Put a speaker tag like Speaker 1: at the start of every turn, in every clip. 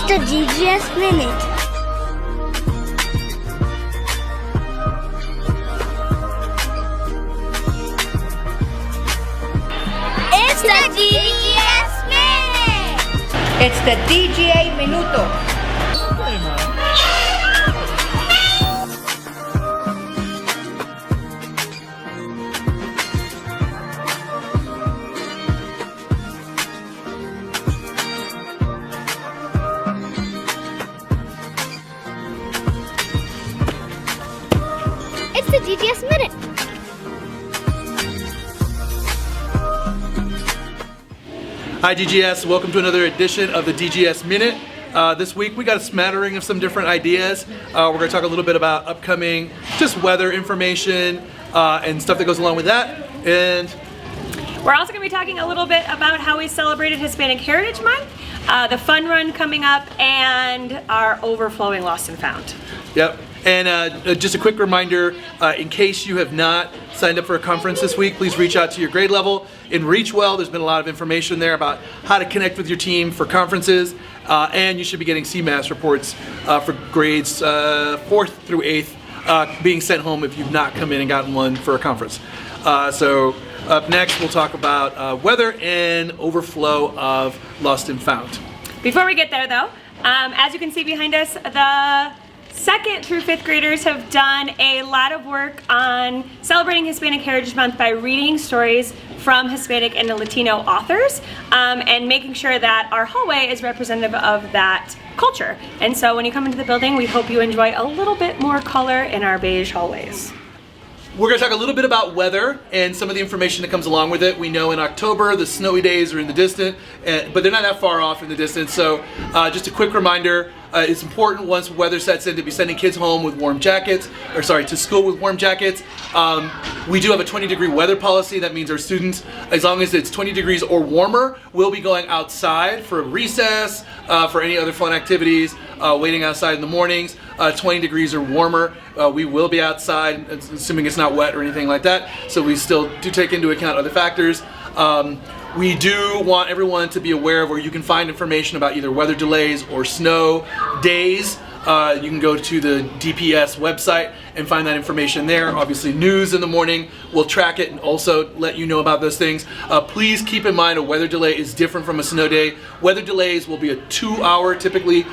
Speaker 1: the DGS Minute. It's the DGS Minute.
Speaker 2: It's the DGA Minuto.
Speaker 1: It's the DGS Minute.
Speaker 3: Hi DGS, welcome to another edition of the DGS Minute. This week we got a smattering of some different ideas. We're going to talk a little bit about upcoming just weather information and stuff that goes along with that. And
Speaker 4: we're also going to be talking a little bit about how we celebrated Hispanic Heritage Month, the fun run coming up, and our overflowing Lost and Found.
Speaker 3: Yep. And just a quick reminder, in case you have not signed up for a conference this week, please reach out to your grade level. In ReachWell, there's been a lot of information there about how to connect with your team for conferences, and you should be getting CMAS reports for grades 4th through 8th being sent home if you've not come in and gotten one for a conference. So up next, we'll talk about weather and overflow of Lost and Found.
Speaker 4: Before we get there though, as you can see behind us, the 2nd through 5th graders have done a lot of work on celebrating Hispanic Heritage Month by reading stories from Hispanic and Latino authors and making sure that our hallway is representative of that culture. And so when you come into the building, we hope you enjoy a little bit more color in our beige hallways.
Speaker 3: We're going to talk a little bit about weather and some of the information that comes along with it. We know in October the snowy days are in the distance, but they're not that far off in the distance. So just a quick reminder, it's important once weather sets in to be sending kids home with warm jackets, or sorry, to school with warm jackets. We do have a 20-degree weather policy. That means our students, as long as it's 20 degrees or warmer, will be going outside for recess, for any other fun activities, waiting outside in the mornings. 20 degrees or warmer, we will be outside, assuming it's not wet or anything like that. So we still do take into account other factors. We do want everyone to be aware of where you can find information about either weather delays or snow days. You can go to the DPS website and find that information there. Obviously news in the morning will track it and also let you know about those things. Please keep in mind a weather delay is different from a snow day. Weather delays will be a 2-hour typically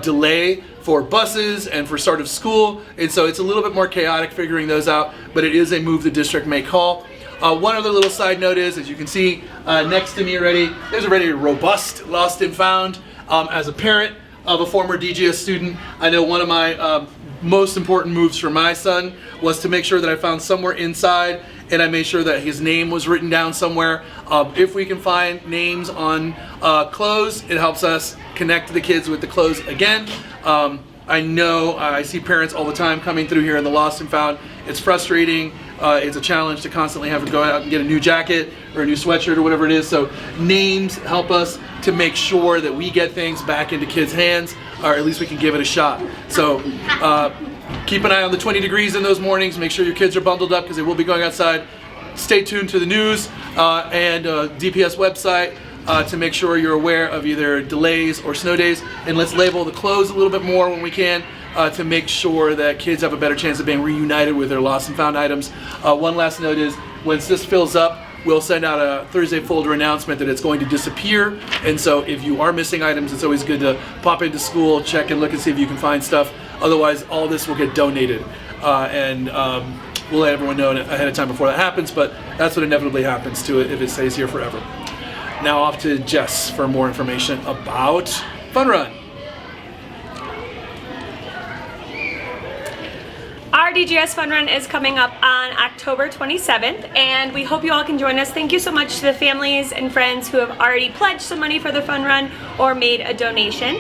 Speaker 3: delay for buses and for start of school, and so it's a little bit more chaotic figuring those out, but it is a move the district may call. One other little side note is, as you can see next to me already, there's already a robust Lost and Found. As a parent of a former DGS student, I know one of my most important moves for my son was to make sure that I found somewhere inside, and I made sure that his name was written down somewhere. If we can find names on clothes, it helps us connect the kids with the clothes again. I know I see parents all the time coming through here in the Lost and Found. It's frustrating. It's a challenge to constantly have to go out and get a new jacket or a new sweatshirt or whatever it is. So names help us to make sure that we get things back into kids' hands, or at least we can give it a shot. So keep an eye on the 20 degrees in those mornings. Make sure your kids are bundled up because they will be going outside. Stay tuned to the news and DPS website to make sure you're aware of either delays or snow days. And let's label the clothes a little bit more when we can to make sure that kids have a better chance of being reunited with their lost and found items. One last note is, once this fills up, we'll send out a Thursday folder announcement that it's going to disappear. And so if you are missing items, it's always good to pop into school, check and look and see if you can find stuff. Otherwise, all this will get donated. We'll let everyone know ahead of time before that happens, but that's what inevitably happens to it if it stays here forever. Now off to Jess for more information about Fun Run.
Speaker 4: Our DGS Fun Run is coming up on October 27th, and we hope you all can join us. Thank you so much to the families and friends who have already pledged some money for the Fun Run or made a donation.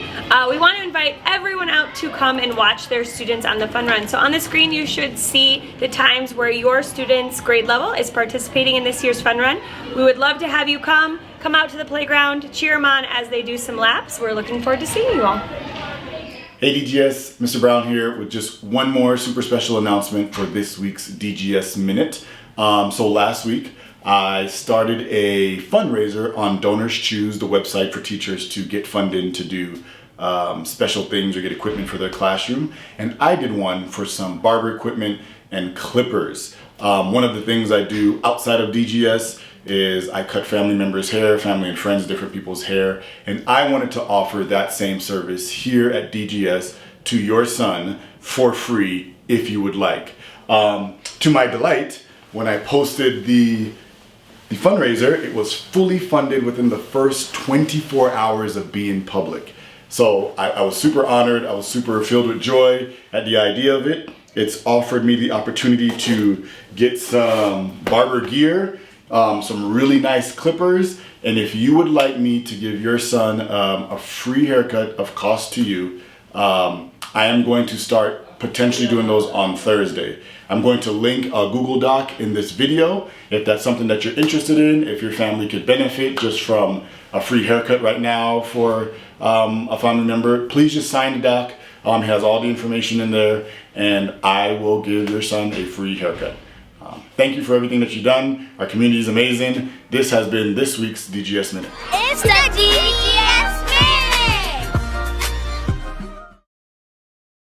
Speaker 4: We want to invite everyone out to come and watch their students on the Fun Run. So on the screen you should see the times where your student's grade level is participating in this year's Fun Run. We would love to have you come out to the playground, cheer them on as they do some laps. We're looking forward to seeing you all.
Speaker 5: Hey DGS, Mr. Brown here with just one more super special announcement for this week's DGS Minute. So last week I started a fundraiser on Donors Choose, the website for teachers to get funded to do special things or get equipment for their classroom. And I did one for some barber equipment and clippers. One of the things I do outside of DGS is I cut family members' hair, family and friends, different people's hair, and I wanted to offer that same service here at DGS to your son for free if you would like. To my delight, when I posted the fundraiser, it was fully funded within the first 24 hours of being public. So I was super honored, I was super filled with joy at the idea of it. It's offered me the opportunity to get some barber gear, some really nice clippers, and if you would like me to give your son a free haircut of cost to you, I am going to start potentially doing those on Thursday. I'm going to link a Google Doc in this video if that's something that you're interested in, if your family could benefit just from a free haircut right now for a family member. Please just sign the doc. It has all the information in there, and I will give your son a free haircut. Thank you for everything that you've done. Our community is amazing. This has been this week's DGS Minute.
Speaker 1: It's the DGS